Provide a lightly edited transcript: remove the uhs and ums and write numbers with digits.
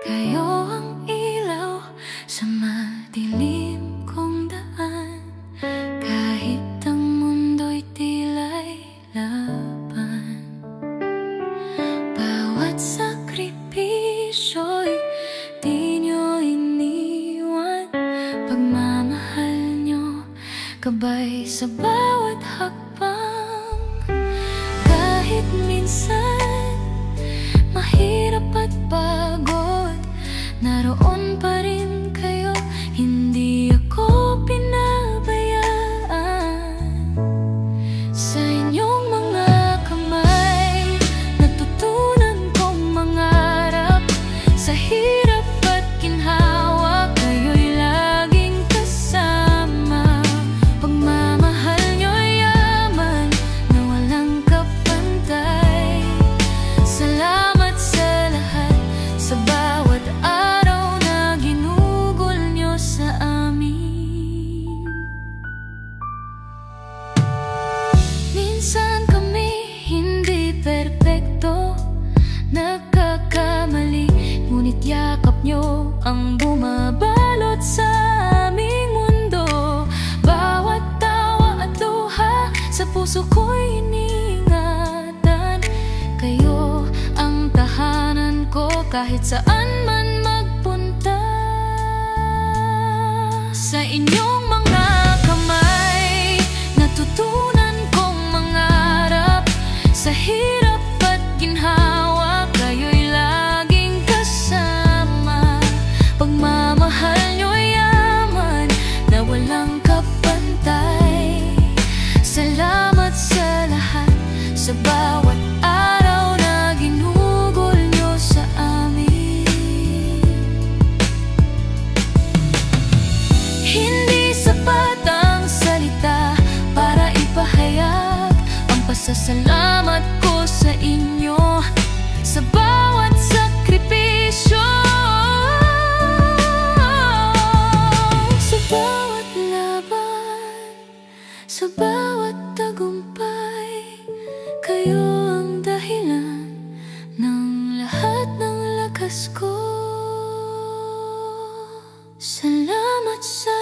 Kayo ang ilaw sa madilim kong daan, kahit ang mundo'y tila'y laban. Bawat sakripisyo'y di nyo iniwan, pagmamahal nyo gabay sa bawat hakbang. Kahit minsan mahirap at pagod, naroon pa rin kayo, hindi ako pinabayaan. Sa inyong mga kamay, natutunan kong mangarap. Sa hirap at ginhawa, kayo'y laging kasama. Pagmamahal nyo'y yaman na walang kapantay. Salamat sa lahat, sa bawat araw na ginugol nyo sa amin. Minsan kami hindi perpekto, nagkakamali, ngunit yakap nyo ang bumabalot sa aming mundo. Bawat tawa at luha sa puso ko'y iniingatan. Kayo ang tahanan ko kahit saan man magpunta. Sa inyong mga kamay, natutunan kong mangarap. Sa hirap at ginhawa, kayo'y laging kasama. Pagmamahal nyo'y yaman na walang kapantay. Salamat sa lahat, sa bawat araw na ginugol nyo sa amin. Hindi sapat ang salita para ipahayag ang pasasalamat ko sa inyo. Sa bawat sakripisyo, sa bawat laban, sa bawat tagumpay, kayo ang dahilan ng lahat ng lakas ko. Salamat sa